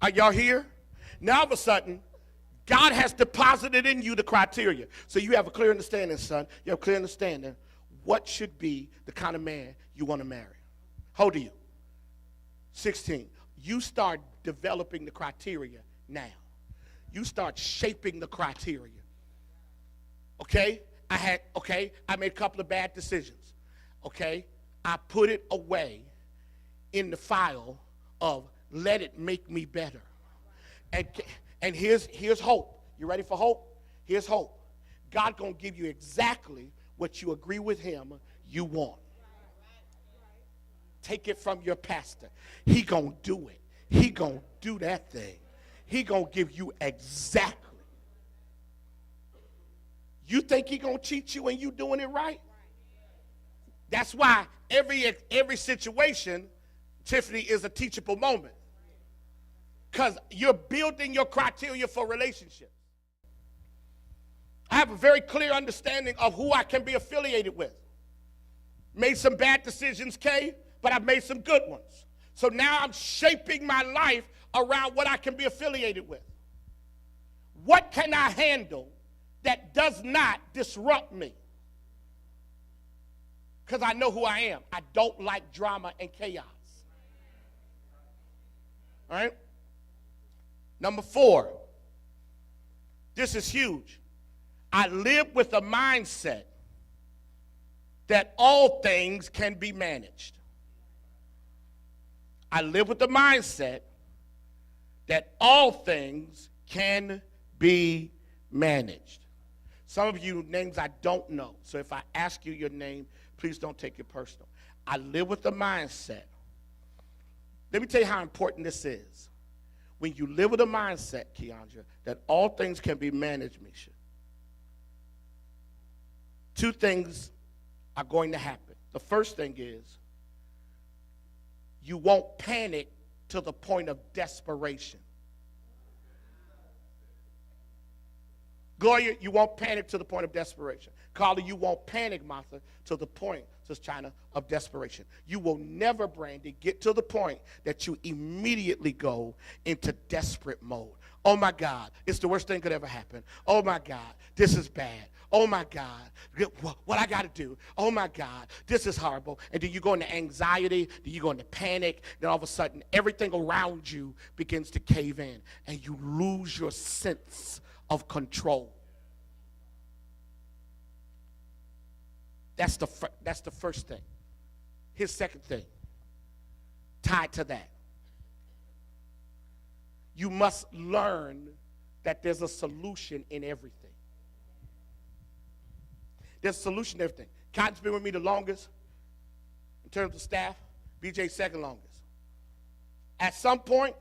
Are y'all here? Now all of a sudden, God has deposited in you the criteria. So you have a clear understanding, son. You have a clear understanding what should be the kind of man you want to marry. How old are you? 16. You start developing the criteria now. You start shaping the criteria. Okay? I made a couple of bad decisions. Okay? I put it away in the file of let it make me better. And here's hope. You ready for hope? Here's hope. God gonna give you exactly what you agree with him you want. Take it from your pastor. He gonna do it. He gonna do that thing. He gonna give you exactly. You think he gonna cheat you and you doing it right? That's why every situation, Tiffany, is a teachable moment. Because you're building your criteria for relationships. I have a very clear understanding of who I can be affiliated with. Made some bad decisions, Kay, but I've made some good ones. So now I'm shaping my life around what I can be affiliated with. What can I handle that does not disrupt me? Because I know who I am. I don't like drama and chaos. All right? Number 4. This is huge. I live with a mindset that all things can be managed. I live with the mindset that all things can be managed. Some of you names I don't know, so if I ask you your name, please don't take it personal. I live with the mindset. Let me tell you how important this is. When you live with a mindset, Keandra, that all things can be managed, Misha, 2 things are going to happen. The first thing is you won't panic to the point of desperation. Gloria, you won't panic to the point of desperation. Carla, you won't panic, Martha, to the point, says China, of desperation. You will never, Brandy, get to the point that you immediately go into desperate mode. Oh my God, it's the worst thing could ever happen. Oh my God, this is bad. Oh my God, what I got to do? Oh my God, this is horrible. And then you go into anxiety, then you go into panic, then all of a sudden everything around you begins to cave in and you lose your sense of control. That's the first thing. Here's the second thing, tied to that. You must learn that there's a solution in everything. There's a solution to everything. Cotton's been with me the longest in terms of staff. BJ second longest. At some point,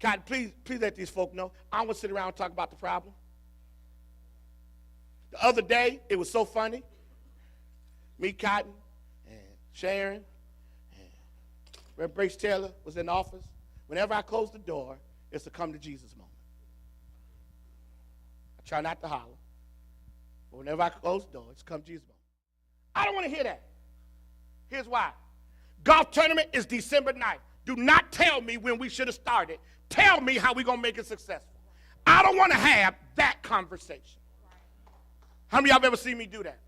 Cotton, please let these folk know, I don't want to sit around and talk about the problem. The other day, it was so funny. Me, Cotton, and Sharon, and Reverend Brace Taylor was in the office. Whenever I close the door, it's a come to Jesus moment. I try not to holler. But whenever I close the door, it's come to Jesus moment. I don't want to hear that. Here's why. Golf tournament is December 9th. Do not tell me when we should have started. Tell me how we're going to make it successful. I don't want to have that conversation. How many of y'all have ever seen me do that?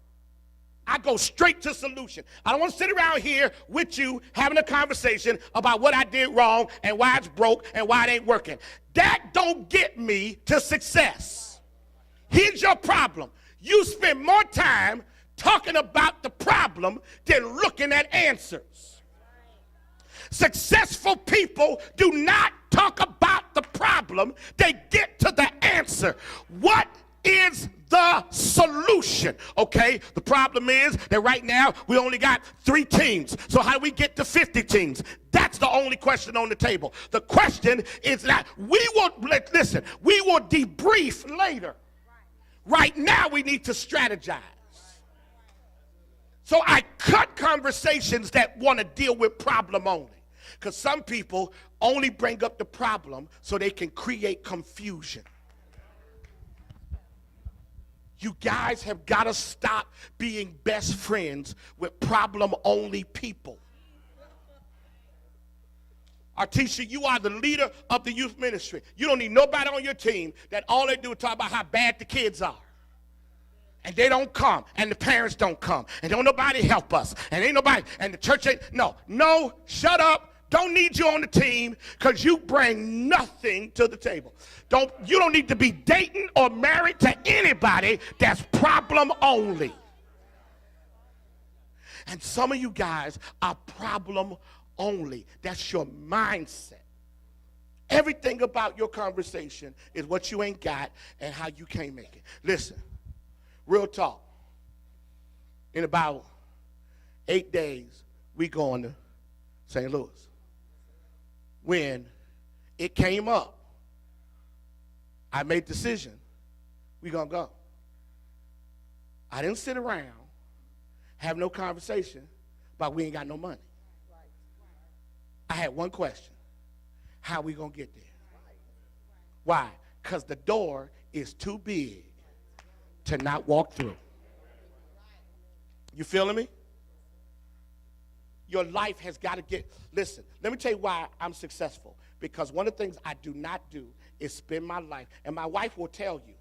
I go straight to solution. I don't want to sit around here with you having a conversation about what I did wrong and why it's broke and why it ain't working. That don't get me to success. Here's your problem. You spend more time talking about the problem than looking at answers. Successful people do not talk about the problem. They get to the answer. What is the solution? Okay, the problem is that right now we only got 3 teams. So how do we get to 50 teams? That's the only question on the table. The question is that we will debrief later. Right now we need to strategize. So I cut conversations that want to deal with problem only. Because some people only bring up the problem so they can create confusion. You guys have got to stop being best friends with problem-only people. Artisha, you are the leader of the youth ministry. You don't need nobody on your team that all they do is talk about how bad the kids are. And they don't come, and the parents don't come, and don't nobody help us, and ain't nobody, and the church ain't, no, shut up. Don't need you on the team because you bring nothing to the table. You don't need to be dating or married to anybody that's problem only. And some of you guys are problem only. That's your mindset. Everything about your conversation is what you ain't got and how you can't make it. Listen, real talk. In about 8 days, we going to St. Louis. When it came up, I made the decision, we're going to go. I didn't sit around, have no conversation about we ain't got no money. I had one question. How we going to get there? Why? Because the door is too big to not walk through. You feeling me? Your life has got to get, listen, let me tell you why I'm successful. Because one of the things I do not do is spend my life, and my wife will tell you,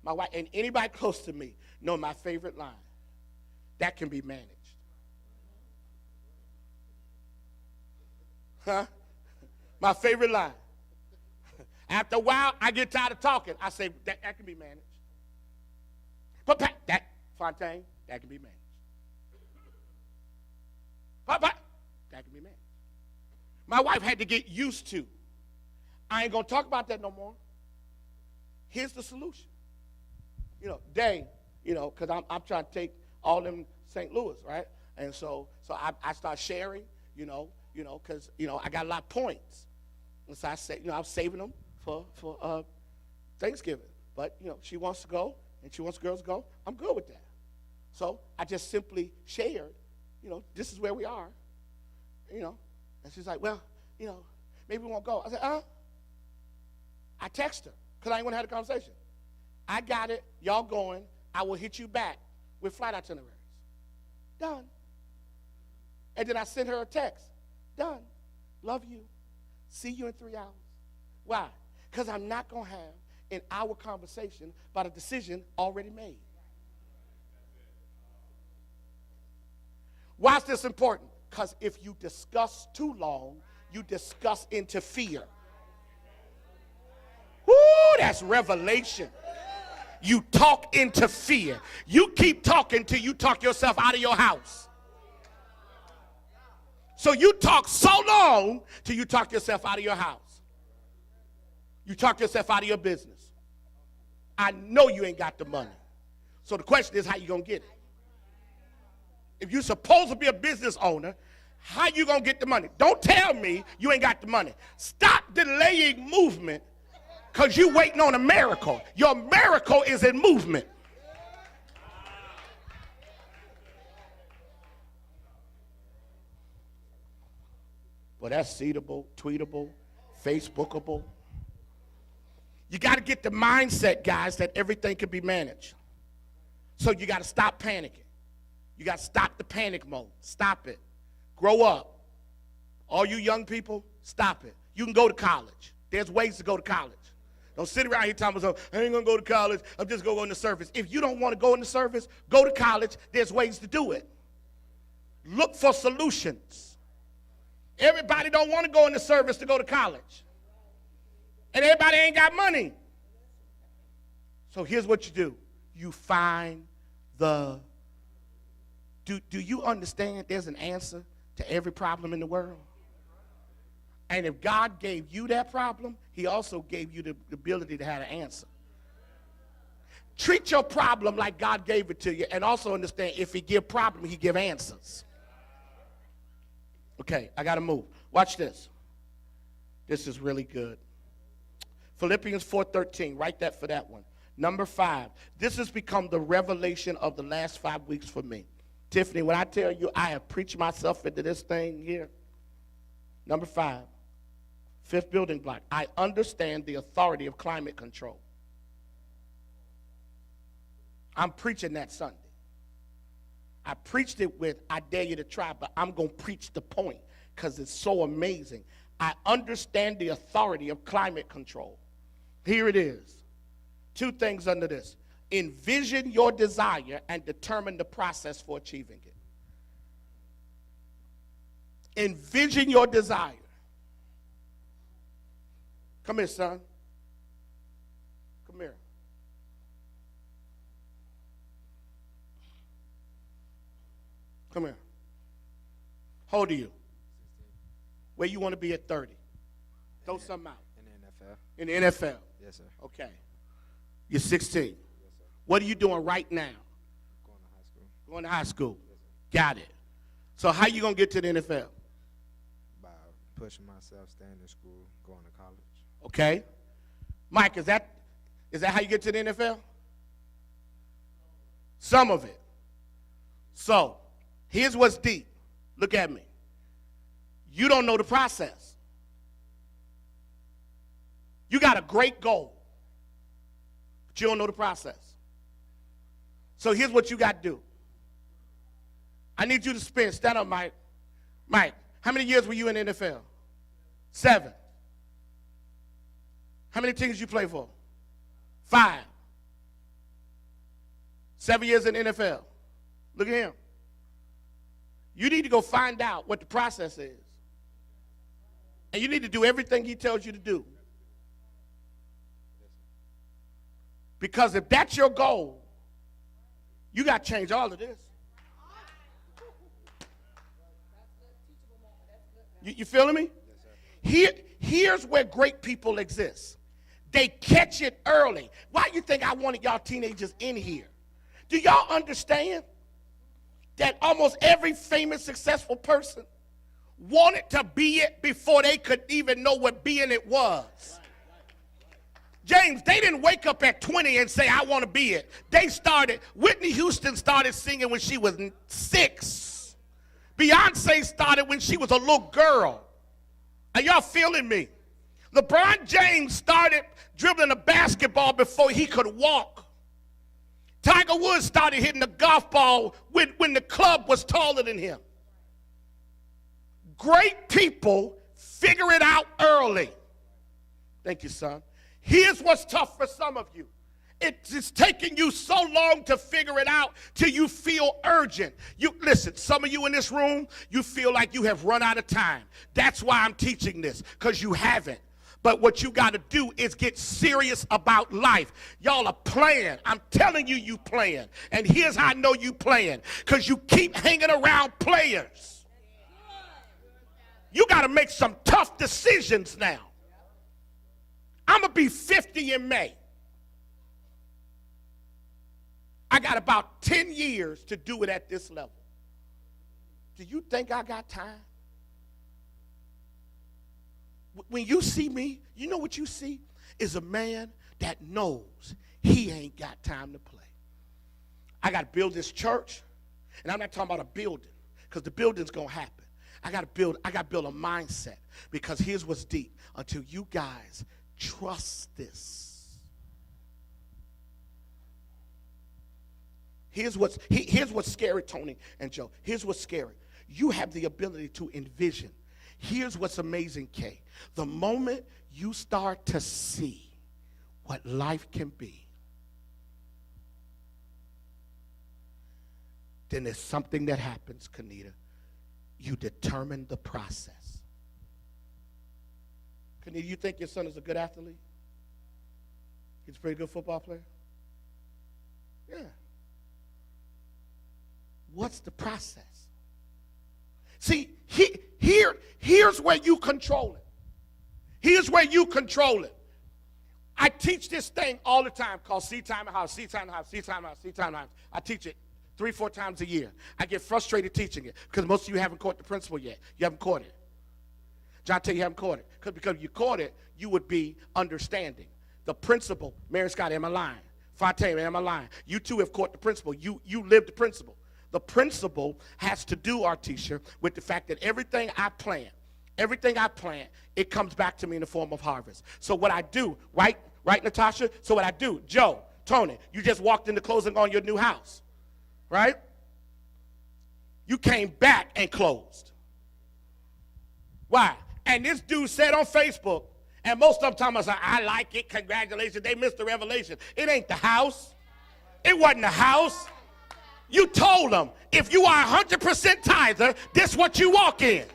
my wife, and anybody close to me, know my favorite line. That can be managed. Huh? My favorite line. After a while, I get tired of talking. I say, that can be managed. But that, Fontaine, that can be managed. That can be managed. My wife had to get used to. I ain't going to talk about that no more. Here's the solution. Because I'm trying to take all them St. Louis, right? And so I start sharing, because, I got a lot of points. And so I say, I'm saving them for Thanksgiving. But, she wants to go, and she wants girls to go. I'm good with that. So I just simply shared, this is where we are, And she's like, well, maybe we won't go. I said, I text her, because I ain't want to have a conversation. I got it. Y'all going. I will hit you back with flight itineraries. Done. And then I sent her a text. Done. Love you. See you in 3 hours. Why? Because I'm not going to have an hour conversation about a decision already made. Why is this important? Because if you discuss too long, you discuss into fear. Woo, that's revelation. You talk into fear. You keep talking till you talk yourself out of your house. So you talk so long till you talk yourself out of your house. You talk yourself out of your business. I know you ain't got the money. So the question is, how you going to get it? If you're supposed to be a business owner, how you going to get the money? Don't tell me you ain't got the money. Stop delaying movement because you waiting on a miracle. Your miracle is in movement. Well, that's seedable, tweetable, Facebookable. You got to get the mindset, guys, that everything can be managed. So you got to stop panicking. You got to stop the panic mode. Stop it. Grow up. All you young people, stop it. You can go to college. There's ways to go to college. Don't sit around here telling me, I ain't going to go to college. I'm just going to go in the service. If you don't want to go in the service, go to college. There's ways to do it. Look for solutions. Everybody don't want to go in the service to go to college. And everybody ain't got money. So here's what you do. You find the... Do you understand there's an answer to every problem in the world? And if God gave you that problem, he also gave you the ability to have an answer. Treat your problem like God gave it to you, and also understand if he give problem, he give answers. Okay, I got to move. Watch this. This is really good. Philippians 4:13, write that for that one. Number 5, this has become the revelation of the last 5 weeks for me. Tiffany, when I tell you I have preached myself into this thing here. Number 5, 5th building block. I understand the authority of climate control. I'm preaching that Sunday. I preached it with I dare you to try, but I'm going to preach the point because it's so amazing. I understand the authority of climate control. Here it is. Two things under this. Envision your desire and determine the process for achieving it. Envision your desire. Come here, son. Come here. Come here. How old are you? Where you want to be at 30? Throw something out. In the NFL. In the NFL? Yes, sir. Okay. You're 16. Yes, sir. What are you doing right now? Going to high school. Going to high school. Yes, sir. Got it. So how you going to get to the NFL? By pushing myself, staying in school, going to college. Okay. Mike, is that how you get to the NFL? Some of it. So, here's what's deep. Look at me. You don't know the process. You got a great goal, but you don't know the process. So here's what you got to do. I need you to stand up, Mike. Mike, how many years were you in the NFL? 7. How many teams you play for? 5. 7 years in the NFL. Look at him. You need to go find out what the process is. And you need to do everything he tells you to do. Because if that's your goal, you got to change all of this. You feeling me? Here's where great people exist. They catch it early. Why do you think I wanted y'all teenagers in here? Do y'all understand that almost every famous, successful person wanted to be it before they could even know what being it was? James, they didn't wake up at 20 and say, I want to be it. Whitney Houston started singing when she was 6. Beyonce started when she was a little girl. Are y'all feeling me? LeBron James started dribbling a basketball before he could walk. Tiger Woods started hitting the golf ball when the club was taller than him. Great people figure it out early. Thank you, son. Here's what's tough for some of you. It's taking you so long to figure it out till you feel urgent. Listen, some of you in this room, you feel like you have run out of time. That's why I'm teaching this, because you haven't. But what you got to do is get serious about life. Y'all are playing. I'm telling you, you playing. And here's how I know you playing. Because you keep hanging around players. You got to make some tough decisions now. I'm going to be 50 in May. I got about 10 years to do it at this level. Do you think I got time? When you see me, you know what you see? Is a man that knows he ain't got time to play. I got to build this church, and I'm not talking about a building, because the building's going to happen. I got to build a mindset, because here's what's deep. Until you guys trust this. Here's what's scary, Tony and Joe. Here's what's scary. You have the ability to envision. Here's what's amazing, Kay. The moment you start to see what life can be, then there's something that happens, Kanita. You determine the process. Kanita, you think your son is a good athlete? He's a pretty good football player? Yeah. What's the process? See, here's where you control it. Here's where you control it. I teach this thing all the time called seed time and house, seed time and house, seed time and house, seed time and house. I teach it 3-4 times a year. I get frustrated teaching it because most of you haven't caught the principle yet. You haven't caught it. John tell you haven't caught it. Because if you caught it, you would be understanding. The principle, Mary Scott, am I lying? Fontaine, am I lying? You too have caught the principle. You live the principle. The principle has to do, Artisha, with the fact that everything I plant, it comes back to me in the form of harvest. So what I do, right, Natasha? So what I do, Joe, Tony, you just walked into closing on your new house, right? You came back and closed. Why? And this dude said on Facebook, and most of them talking about, I like it, congratulations, they missed the revelation. It ain't the house. It wasn't the house. You told them, if you are 100% tither, this what you walk in.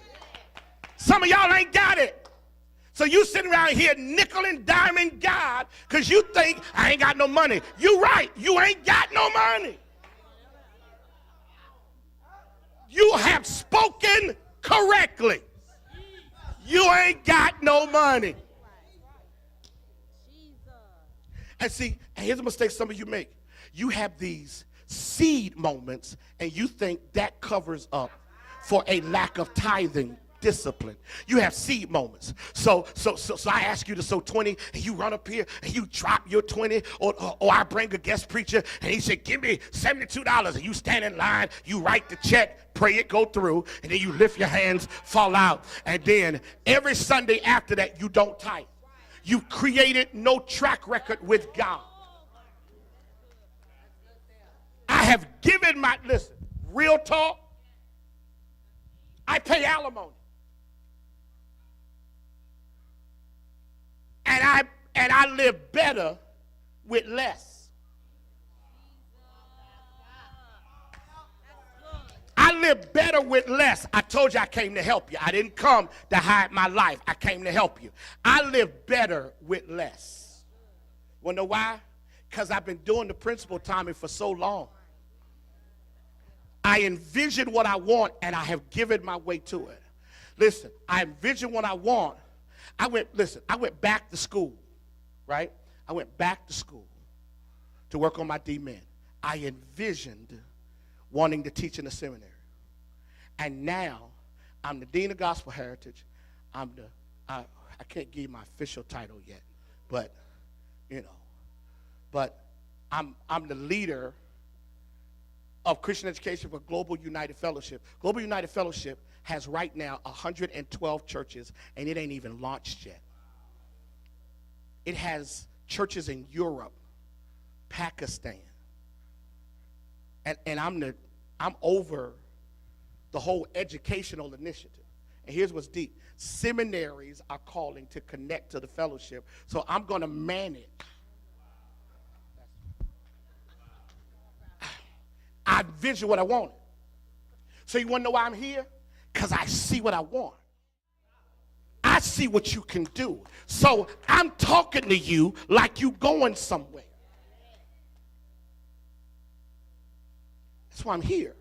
Some of y'all ain't got it. So you sitting around here nickel and diming God because you think, I ain't got no money. You right, you ain't got no money. You have spoken correctly. You ain't got no money. And see, and here's a mistake some of you make. You have these seed moments, and you think that covers up for a lack of tithing discipline. You have seed moments. So I ask you to sow 20, and you run up here and you drop your 20, or I bring a guest preacher and he said, give me $72, and you stand in line, you write the check, pray it go through, and then you lift your hands, fall out, and then every Sunday after that you don't tithe. You've created no track record with God. I have given my, listen, real talk, I pay alimony. And I live better with less. I live better with less. I told you I came to help you. I didn't come to hide my life. I came to help you. I live better with less. Want to know why? Because I've been doing the principal timing for so long. I envision what I want, and I have given my way to it. Listen, I envision what I want. I went back to school, right? I went back to school to work on my D-Min. I envisioned wanting to teach in a seminary. And now, I'm the Dean of Gospel Heritage. I can't give you my official title yet, but, I'm the leader of Christian Education for Global United Fellowship. Global United Fellowship has right now 112 churches, and it ain't even launched yet. It has churches in Europe, Pakistan, and I'm over the whole educational initiative. And here's what's deep: seminaries are calling to connect to the fellowship, so I'm going to manage. I envision what I wanted. So you want to know why I'm here? Because I see what I want. I see what you can do. So I'm talking to you like you going somewhere. That's why I'm here.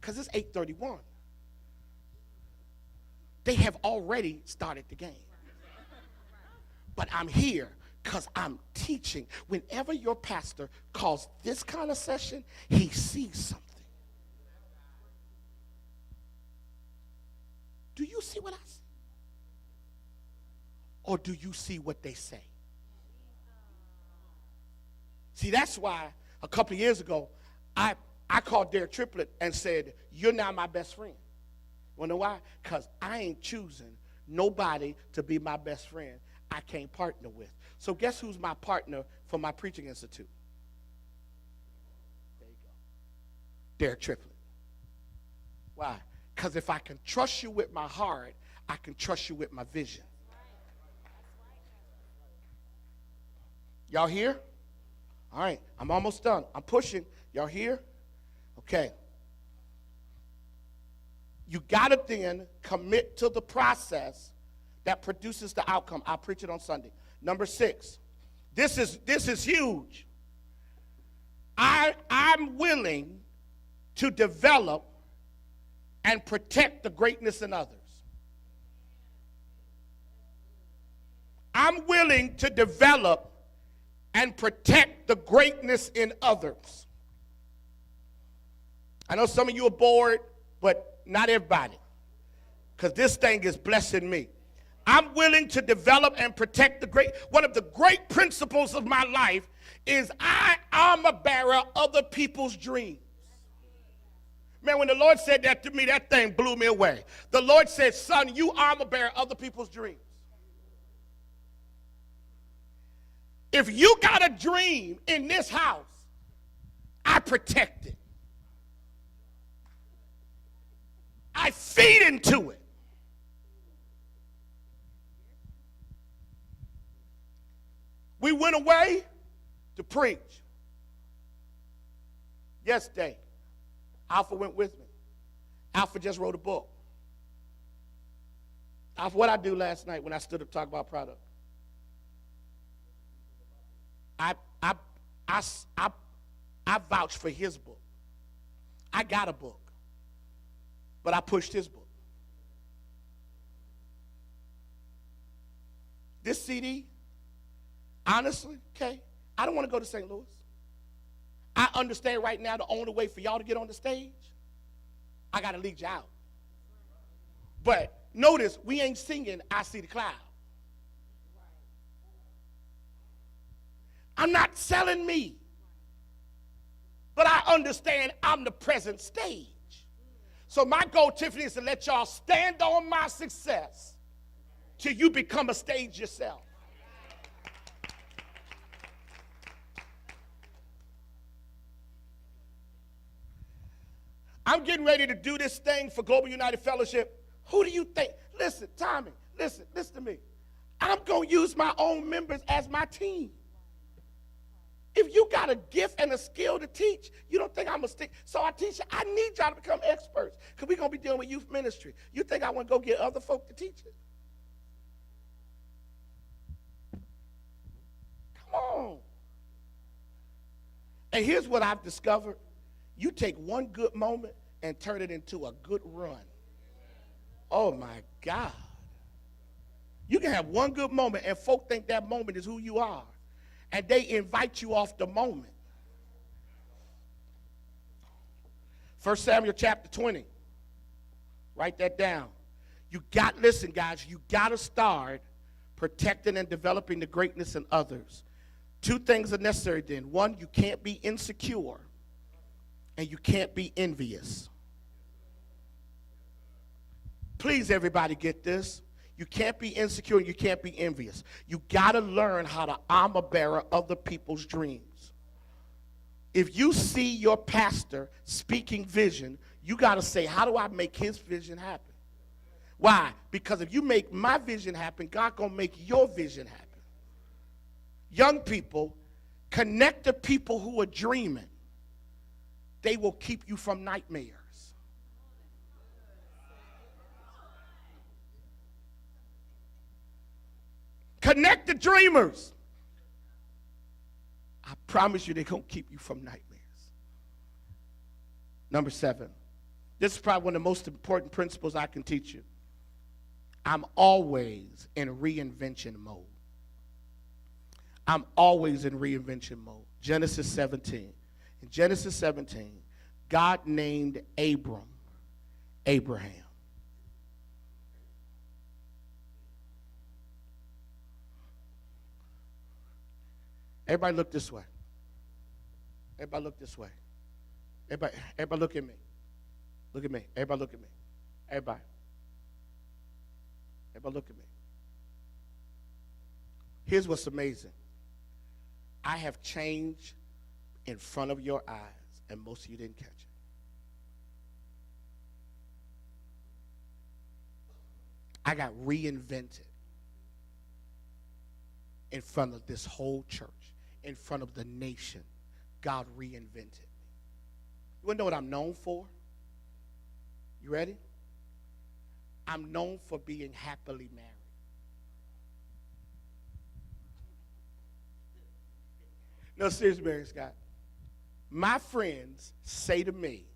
Because it's 8:31. They have already started the game. But I'm here because I'm teaching. Whenever your pastor calls this kind of session, he sees something. Do you see what I see? Or do you see what they say? See, that's why a couple of years ago, I called Derek Triplett and said, you're now my best friend. Want to know why? Because I ain't choosing nobody to be my best friend I can't partner with. So guess who's my partner for my preaching institute? There you go. Derek Triplett. Why? Because if I can trust you with my heart, I can trust you with my vision. Y'all here? All right, I'm almost done. I'm pushing. Y'all here? Okay. You got to then commit to the process that produces the outcome. I'll preach it on Sunday. Number 6. This is huge. I'm willing to develop and protect the greatness in others. I'm willing to develop and protect the greatness in others. I know some of you are bored, but not everybody, because this thing is blessing me. I'm willing to develop and protect the great. One of the great principles of my life is I am a bearer of other people's dreams. Man, when the Lord said that to me, that thing blew me away. The Lord said, son, you are a bearer of other people's dreams. If you got a dream in this house, I protect it. I feed into it. We went away to preach. Yesterday, Alpha went with me. Alpha just wrote a book. Alpha, what I do last night when I stood up to talk about product? I vouched for his book. I got a book, but I pushed his book. This CD, honestly, okay, I don't want to go to St. Louis. I understand right now the only way for y'all to get on the stage, I got to lead you out. But notice, we ain't singing I See the Cloud. I'm not selling me. But I understand I'm the present stage. So my goal, Tiffany, is to let y'all stand on my success till you become a stage yourself. I'm getting ready to do this thing for Global United Fellowship. Who do you think? Listen, Tommy, listen to me. I'm going to use my own members as my team. If you got a gift and a skill to teach, you don't think I'm going to stick. So I teach you. I need y'all to become experts because we're going to be dealing with youth ministry. You think I want to go get other folk to teach it? Come on. And here's what I've discovered. You take one good moment and turn it into a good run. Oh, my God. You can have one good moment, and folk think that moment is who you are. And they invite you off the moment. 1 Samuel chapter 20. Write that down. Listen, guys, you got to start protecting and developing the greatness in others. Two things are necessary then. One, you can't be insecure, and you can't be envious. Please, everybody, get this. You can't be insecure and you can't be envious. You got to learn how to armor bearer other people's dreams. If you see your pastor speaking vision, you got to say, how do I make his vision happen? Why? Because if you make my vision happen, God going to make your vision happen. Young people, connect to people who are dreaming. They will keep you from nightmares. Connect the dreamers. I promise you they're going to keep you from nightmares. Number 7. This is probably one of the most important principles I can teach you. I'm always in reinvention mode. I'm always in reinvention mode. Genesis 17. In Genesis 17, God named Abram Abraham. Everybody look this way. Everybody look this way. Everybody look at me. Look at me. Everybody look at me. Everybody. Everybody look at me. Here's what's amazing. I have changed in front of your eyes, and most of you didn't catch it. I got reinvented in front of this whole church, in front of the nation. God reinvented me. You want to know what I'm known for? You ready? I'm known for being happily married. No, seriously, Mary Scott. My friends say to me,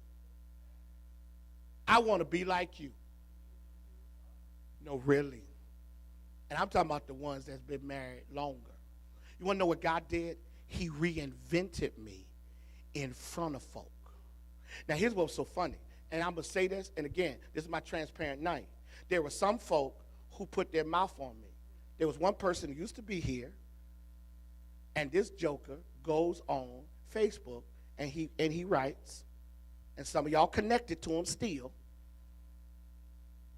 I want to be like you. No, really. And I'm talking about the ones that's been married longer. You want to know what God did? He reinvented me in front of folk. Now, here's what's so funny. And I'm going to say this, and again, this is my transparent night. There were some folk who put their mouth on me. There was one person who used to be here, and this joker goes on Facebook, and he writes, and some of y'all connected to him still,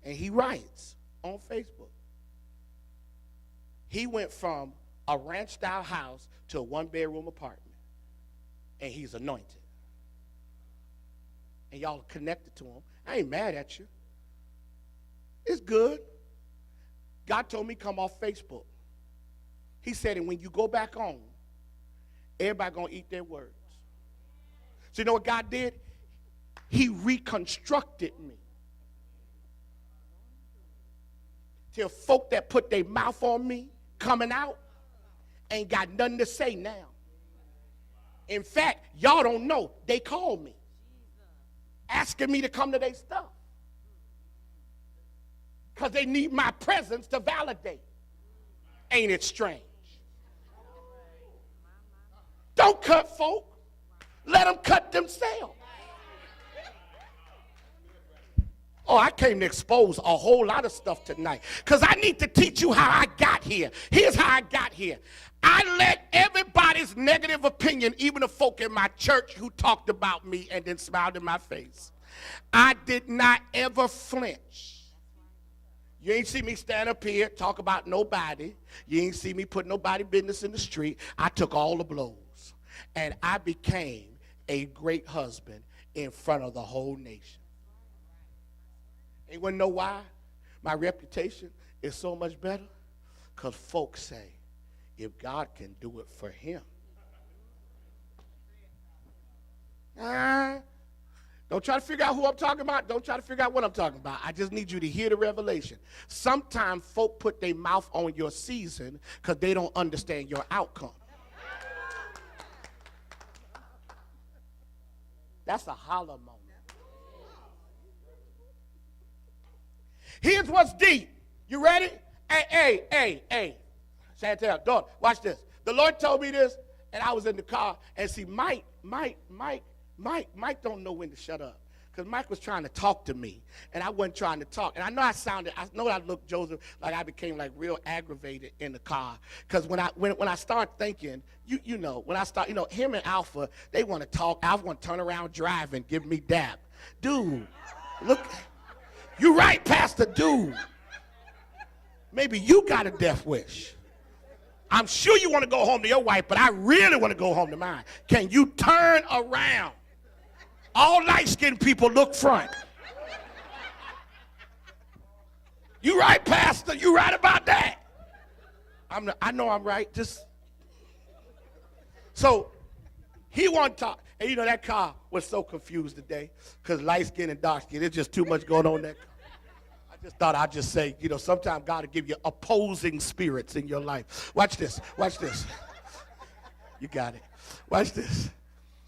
and he writes on Facebook. He went from a ranch-style house to a one-bedroom apartment, and he's anointed. And y'all are connected to him. I ain't mad at you. It's good. God told me come off Facebook. He said, and when you go back on, everybody going to eat their words. So you know what God did? He reconstructed me. Till folk that put their mouth on me coming out ain't got nothing to say now. In fact, y'all don't know. They call me, asking me to come to their stuff. Because they need my presence to validate. Ain't it strange? Don't cut folk. Let them cut themselves. Oh, I came to expose a whole lot of stuff tonight because I need to teach you how I got here. Here's how I got here. I let everybody's negative opinion, even the folk in my church who talked about me and then smiled in my face. I did not ever flinch. You ain't see me stand up here, talk about nobody. You ain't see me put nobody business in the street. I took all the blows. And I became a great husband in front of the whole nation. Anyone know why my reputation is so much better? Because folks say, if God can do it for him. Don't try to figure out who I'm talking about. Don't try to figure out what I'm talking about. I just need you to hear the revelation. Sometimes folk put their mouth on your season because they don't understand your outcome. That's a holler moment. Here's what's deep. You ready? Hey. Chantel, daughter, watch this. The Lord told me this, and I was in the car, and see, Mike don't know when to shut up. Because Mike was trying to talk to me, and I wasn't trying to talk. And I know I looked, Joseph, like I became like real aggravated in the car. Because when I start thinking, you know, when I start, you know, him and Alpha, they want to talk. Alpha want to turn around, drive, and give me dap. Dude, look, you right, Pastor, dude. Maybe you got a death wish. I'm sure you want to go home to your wife, but I really want to go home to mine. Can you turn around? All light-skinned people look front. You right, Pastor. You right about that. I know I'm right. So he wanted to talk. And you know, that car was so confused today because light-skinned and dark-skinned, there's just too much going on in that car. I just thought I'd just say, you know, sometimes God will give you opposing spirits in your life. Watch this. Watch this. You got it. Watch this.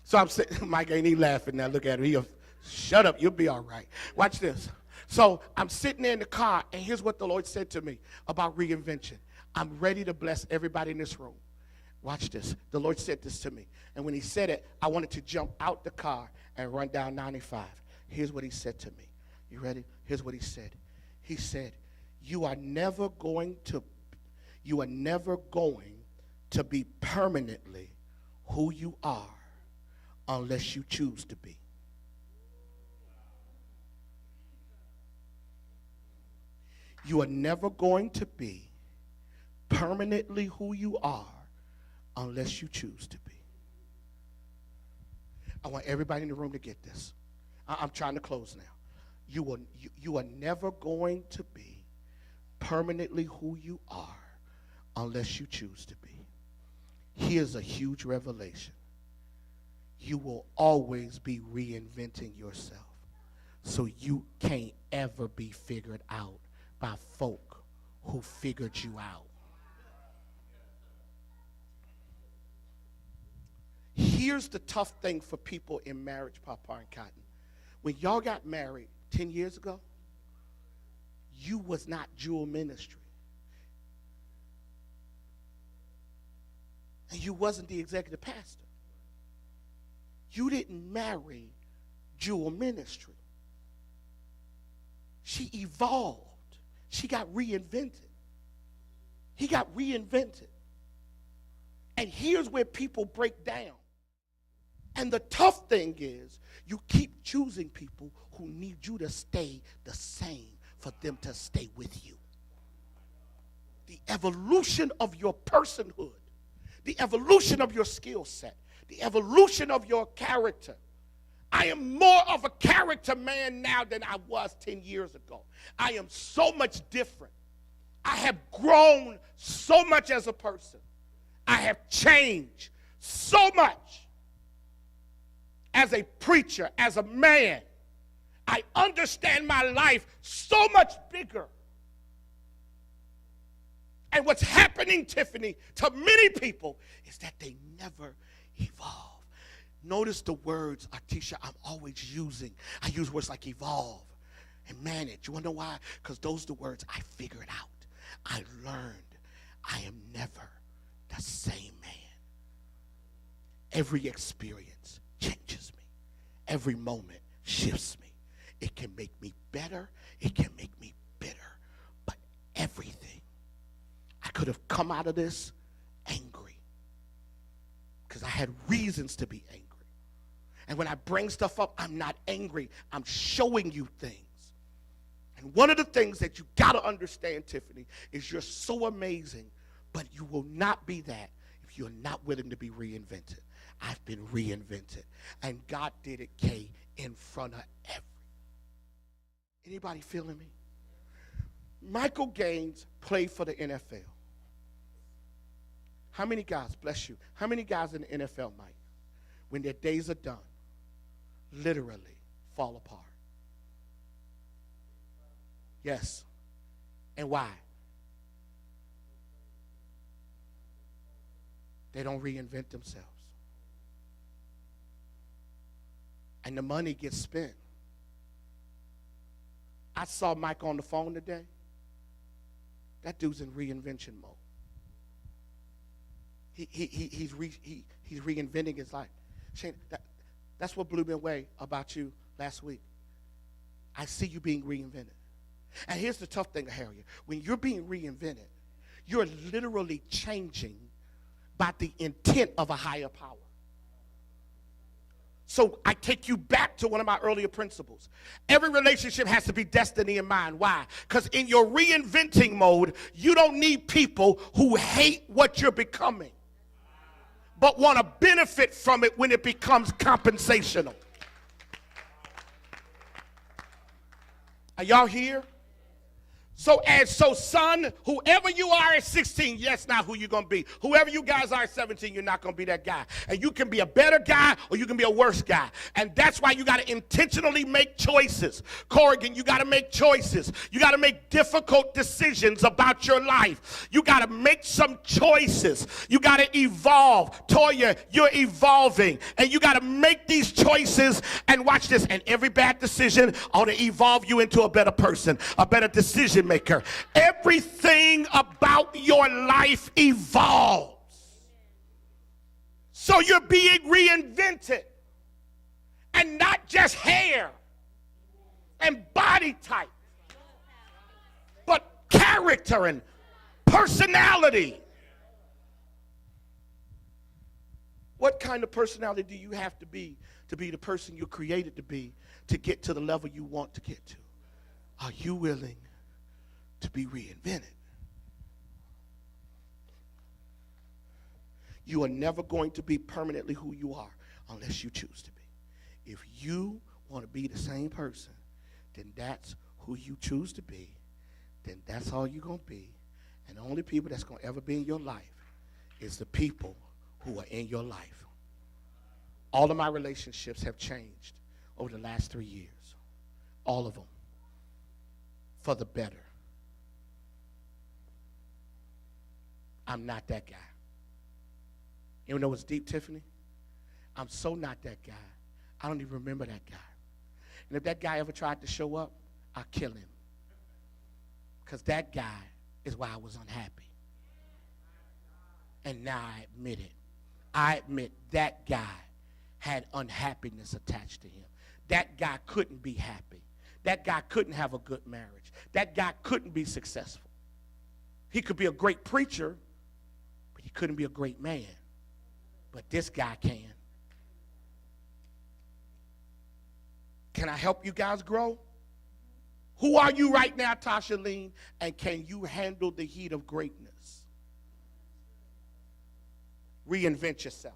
So I'm sitting, Mike ain't even laughing now. Look at him. He'll, shut up. You'll be all right. Watch this. So I'm sitting there in the car, and here's what the Lord said to me about reinvention. I'm ready to bless everybody in this room. Watch this. The Lord said this to me. And when he said it, I wanted to jump out the car and run down 95. Here's what he said to me. You ready? Here's what he said. He said, you are never going to be permanently who you are unless you choose to be. You are never going to be permanently who you are unless you choose to be. I want everybody in the room to get this. I'm trying to close now. You are never going to be permanently who you are unless you choose to be. Here's a huge revelation. You will always be reinventing yourself. So you can't ever be figured out by folk who figured you out. Here's the tough thing for people in marriage, Papa and Cotton. When y'all got married 10 years ago, you was not Jewel Ministry. And you wasn't the executive pastor. You didn't marry Jewel Ministry. She evolved. She got reinvented. He got reinvented. And here's where people break down. And the tough thing is, you keep choosing people who need you to stay the same for them to stay with you. The evolution of your personhood, the evolution of your skill set, the evolution of your character. I am more of a character man now than I was 10 years ago. I am so much different. I have grown so much as a person. I have changed so much as a preacher, as a man. I understand my life so much bigger. And what's happening, Tiffany, to many people is that they never evolve. Notice the words, Artisha, I'm always using. I use words like evolve and manage. You want to know why? Because those are the words I figured out. I learned I am never the same man. Every experience changes me. Every moment shifts me. It can make me better. It can make me bitter. But everything. I could have come out of this angry because I had reasons to be angry. And when I bring stuff up, I'm not angry. I'm showing you things. And one of the things that you got to understand, Tiffany, is you're so amazing, but you will not be that if you're not willing to be reinvented. I've been reinvented. And God did it, Kay, in front of everyone. Anybody feeling me? Michael Gaines played for the NFL. How many guys, bless you, how many guys in the NFL, Mike, when their days are done, literally fall apart? Yes. And why? They don't reinvent themselves. And the money gets spent. I saw Mike on the phone today. That dude's in reinvention mode. He's reinventing his life. Shane, that's what blew me away about you last week. I see you being reinvented. And here's the tough thing, Harriet. When you're being reinvented, you're literally changing by the intent of a higher power. So I take you back to one of my earlier principles. Every relationship has to be destiny in mind. Why? Because in your reinventing mode, you don't need people who hate what you're becoming, but want to benefit from it when it becomes compensational. Are y'all here? So son, whoever you are at 16, yes, not who you're going to be. Whoever you guys are at 17, you're not going to be that guy. And you can be a better guy or you can be a worse guy. And that's why you got to intentionally make choices. Corrigan, you got to make choices. You got to make difficult decisions about your life. You got to make some choices. You got to evolve. Toya, you're evolving. And you got to make these choices. And watch this. And every bad decision ought to evolve you into a better person, a better decision maker. Everything about your life evolves. So you're being reinvented. And not just hair and body type, but character and personality. What kind of personality do you have to be the person you're created to be to get to the level you want to get to? Are you willing to be reinvented? You are never going to be permanently who you are unless you choose to be. If you want to be the same person, then that's who you choose to be. Then that's all you're going to be. And the only people that's going to ever be in your life is the people who are in your life. All of my relationships have changed over the last 3 years. All of them. For the better. I'm not that guy. You know what's deep, Tiffany? I'm so not that guy. I don't even remember that guy. And if that guy ever tried to show up, I'll kill him. Because that guy is why I was unhappy. And now I admit it. I admit that guy had unhappiness attached to him. That guy couldn't be happy. That guy couldn't have a good marriage. That guy couldn't be successful. He could be a great preacher, but he couldn't be a great man. But this guy can. Can I help you guys grow? Who are you right now, Tasha Lean? And can you handle the heat of greatness? Reinvent yourself.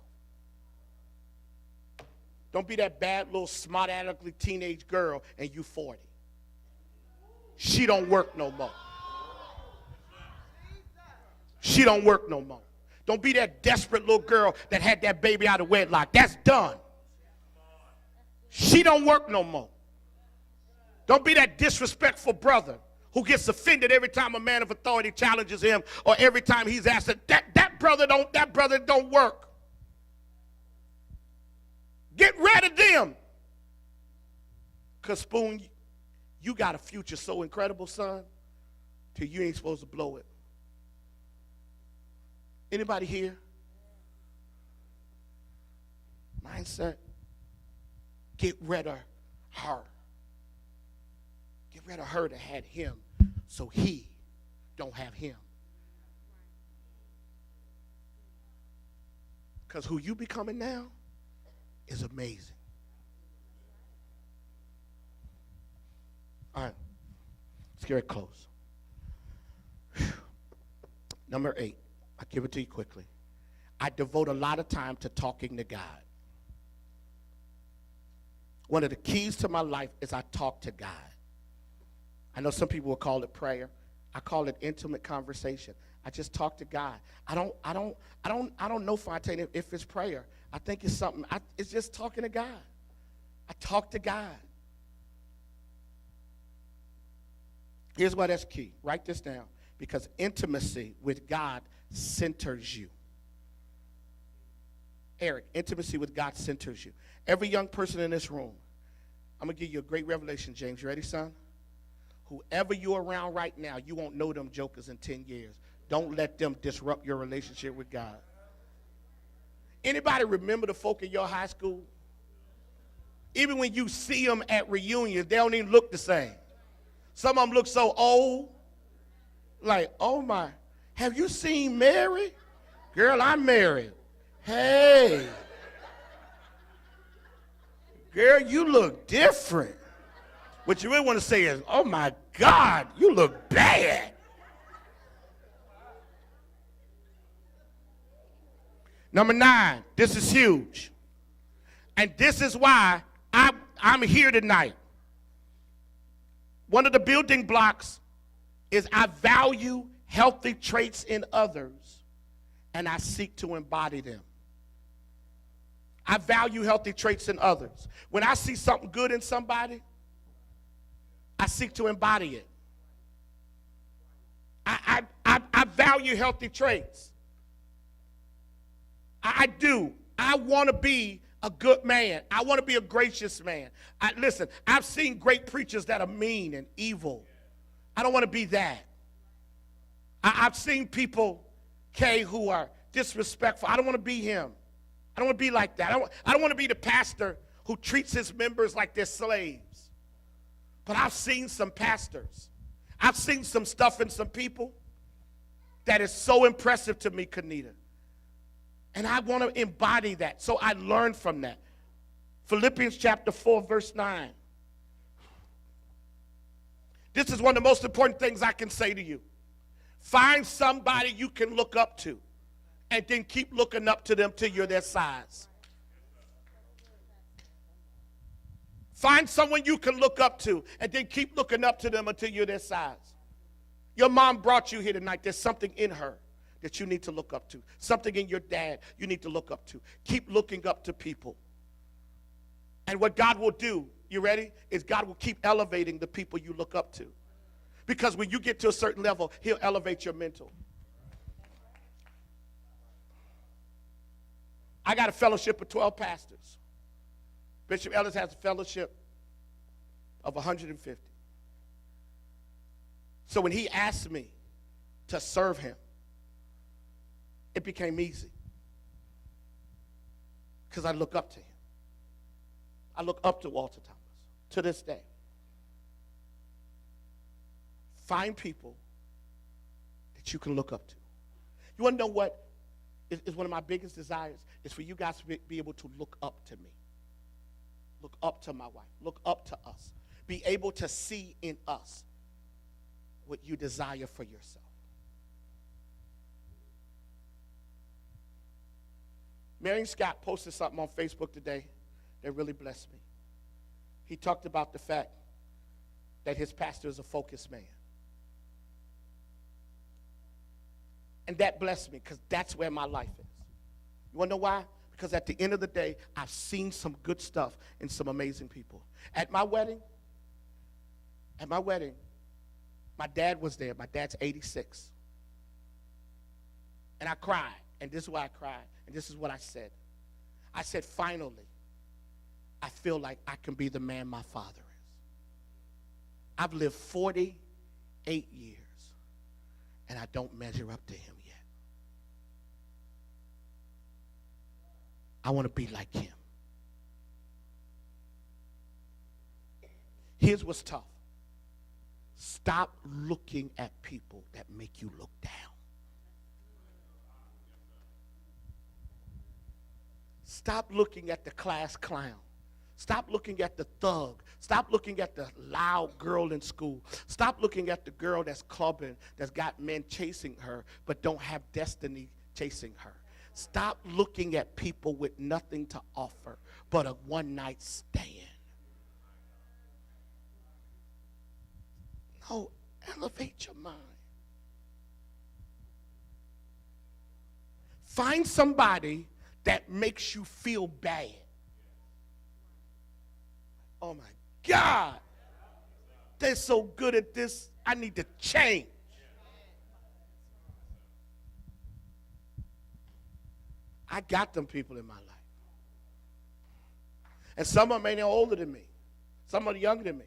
Don't be that bad little smart alecky teenage girl and you 40. She don't work no more. She don't work no more. Don't be that desperate little girl that had that baby out of wedlock. That's done. She don't work no more. Don't be that disrespectful brother who gets offended every time a man of authority challenges him or every time he's asked that brother don't work. Get rid of them. Because Spoon, you got a future so incredible, son, till you ain't supposed to blow it. Anybody here? Mindset. Get rid of her. Get rid of her that had him so he don't have him. Because who you becoming now is amazing. All right. Let's get it close. Number 8. I'll give it to you quickly. I devote a lot of time to talking to God. One of the keys to my life is I talk to God. I know some people will call it prayer. I call it intimate conversation. I just talk to God. I don't know, Fontaine, if it's prayer. I think it's something. It's just talking to God. I talk to God. Here's why that's key. Write this down. Because intimacy with God centers you. Eric, intimacy with God centers you. Every young person in this room, I'm going to give you a great revelation, James. You ready, son? Whoever you're around right now, you won't know them jokers in 10 years. Don't let them disrupt your relationship with God. Anybody remember the folk in your high school? Even when you see them at reunions, they don't even look the same. Some of them look so old. Like, oh my, have you seen Mary? Girl, I'm married. Hey. Girl, you look different. What you really want to say is, oh my God, you look bad. Number 9, this is huge. And this is why I'm here tonight. One of the building blocks is I value healthy traits in others, and I seek to embody them. I value healthy traits in others. When I see something good in somebody, I seek to embody it. I value healthy traits. I do. I want to be a good man. I want to be a gracious man. Listen, I've seen great preachers that are mean and evil. I don't want to be that. I've seen people, Kay, who are disrespectful. I don't want to be him. I don't want to be like that. I don't want to be the pastor who treats his members like they're slaves. But I've seen some pastors. I've seen some stuff in some people that is so impressive to me, Kanita. And I want to embody that. So I learned from that. Philippians chapter 4, verse 9. This is one of the most important things I can say to you. Find somebody you can look up to, and then keep looking up to them till you're their size. Find someone you can look up to, and then keep looking up to them until you're their size. Your mom brought you here tonight. There's something in her that you need to look up to. Something in your dad you need to look up to. Keep looking up to people. And what God will do, you ready, is God will keep elevating the people you look up to. Because when you get to a certain level, he'll elevate your mental. I got a fellowship of 12 pastors. Bishop Ellis has a fellowship of 150. So when he asked me to serve him, it became easy. Because I look up to him. I look up to Walter Thomas to this day. Find people that you can look up to. You want to know what is one of my biggest desires? Is for you guys to be able to look up to me. Look up to my wife. Look up to us. Be able to see in us what you desire for yourself. Marion Scott posted something on Facebook today that really blessed me. He talked about the fact that his pastor is a focused man. And that blessed me because that's where my life is. You want to know why? Because at the end of the day, I've seen some good stuff in some amazing people. At my wedding, my dad was there. My dad's 86. And I cried. And this is why I cried. And this is what I said. I said, finally, I feel like I can be the man my father is. I've lived 48 years, and I don't measure up to him yet. I want to be like him. Here's what's tough. Stop looking at people that make you look down. Stop looking at the class clown. Stop looking at the thug. Stop looking at the loud girl in school. Stop looking at the girl that's clubbing, that's got men chasing her, but don't have destiny chasing her. Stop looking at people with nothing to offer but a one-night stand. No, elevate your mind. Find somebody that makes you feel bad. Oh my God, they're so good at this, I need to change. I got them people in my life. And some of them ain't older than me. Some are younger than me.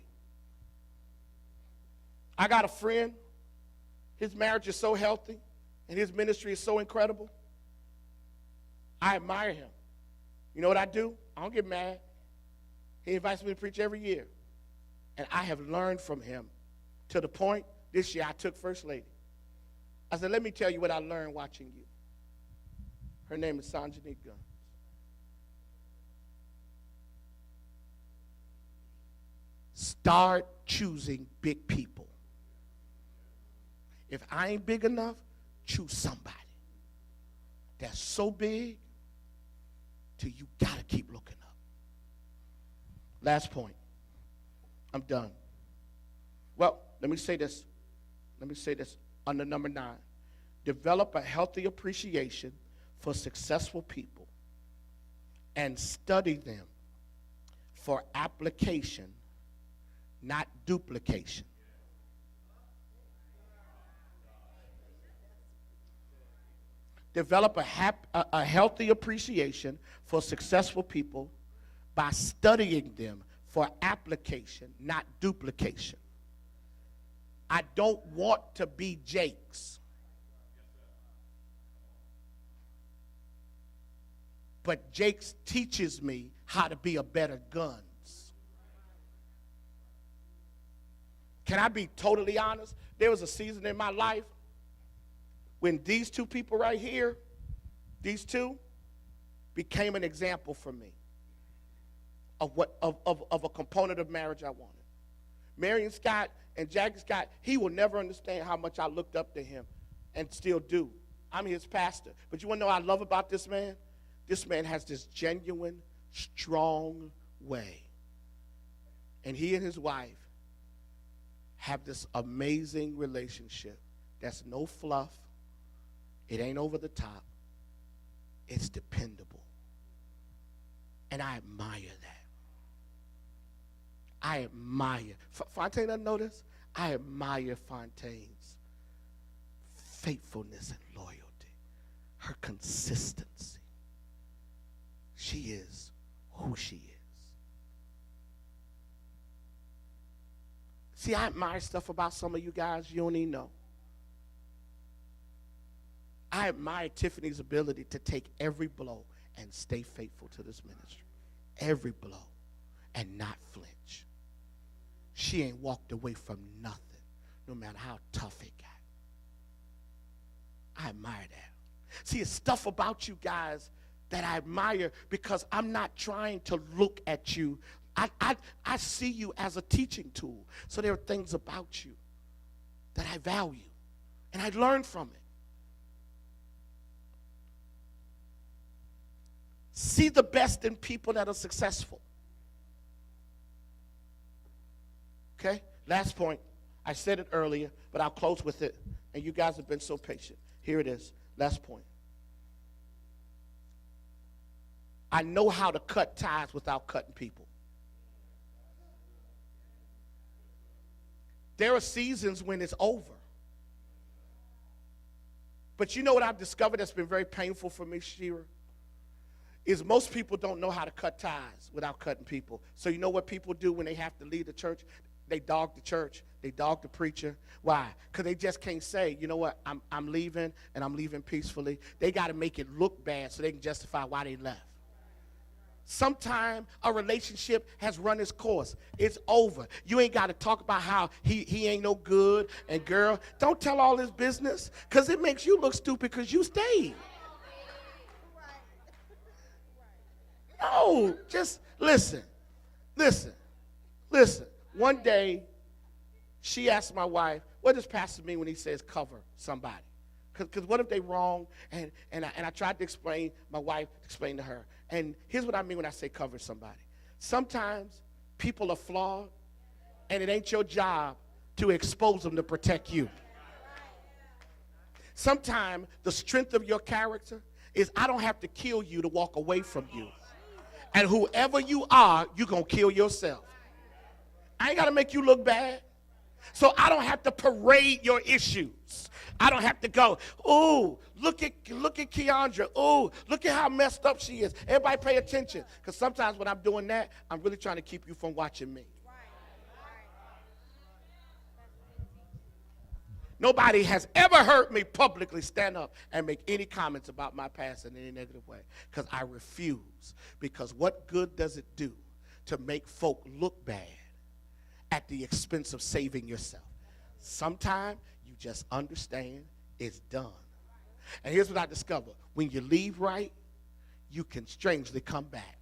I got a friend, his marriage is so healthy, and his ministry is so incredible. I admire him. You know what I do? I don't get mad. He invites me to preach every year. And I have learned from him to the point, this year I took First Lady. I said, let me tell you what I learned watching you. Her name is Sanjani Guns. Start choosing big people. If I ain't big enough, choose somebody that's so big till you gotta keep looking up. Last point. I'm done. Well, let me say this. Under number 9. Develop a healthy appreciation for successful people and study them for application, not duplication. Develop a healthy appreciation for successful people by studying them for application, not duplication. I don't want to be Jake's, but Jake's teaches me how to be a better Guns. Can I be totally honest? There was a season in my life when these two people right here, these two, became an example for me of a component of marriage I wanted. Marion Scott and Jackie Scott, he will never understand how much I looked up to him and still do. I'm his pastor. But you want to know what I love about this man? This man has this genuine, strong way. And he and his wife have this amazing relationship that's no fluff. It ain't over the top. It's dependable. And I admire that. I admire. Fontaine doesn't know this? I admire Fontaine's faithfulness and loyalty, her consistency. She is who she is. See, I admire stuff about some of you guys you don't even know. I admire Tiffany's ability to take every blow and stay faithful to this ministry. Every blow and not flinch. She ain't walked away from nothing, no matter how tough it got. I admire that. See, it's stuff about you guys that I admire because I'm not trying to look at you. I see you as a teaching tool. So there are things about you that I value, and I learn from it. See the best in people that are successful. Okay? Last point. I said it earlier, but I'll close with it. And you guys have been so patient. Here it is. Last point. I know how to cut ties without cutting people. There are seasons when it's over. But you know what I've discovered that's been very painful for me, Shira? Is most people don't know how to cut ties without cutting people. So you know what people do when they have to leave the church? They dog the church. They dog the preacher. Why? Because they just can't say, you know what, I'm leaving, and I'm leaving peacefully. They got to make it look bad so they can justify why they left. Sometime a relationship has run its course. It's over. You ain't got to talk about how he ain't no good. And girl, don't tell all this business because it makes you look stupid because you stayed. No, just listen. One day, she asked my wife, what does pastor mean when he says cover somebody? Because what if they wrong? And I tried to explain, my wife explained to her. And here's what I mean when I say cover somebody. Sometimes people are flawed, and it ain't your job to expose them to protect you. Sometimes the strength of your character is I don't have to kill you to walk away from you. And whoever you are, you're going to kill yourself. I ain't got to make you look bad. So I don't have to parade your issues. I don't have to go, oh, look at Keandra. Oh, look at how messed up she is. Everybody pay attention. Because sometimes when I'm doing that, I'm really trying to keep you from watching me. Nobody has ever heard me publicly stand up and make any comments about my past in any negative way. Because I refuse. Because what good does it do to make folk look bad at the expense of saving yourself? Sometimes you just understand it's done. And here's what I discovered. When you leave right, you can strangely come back.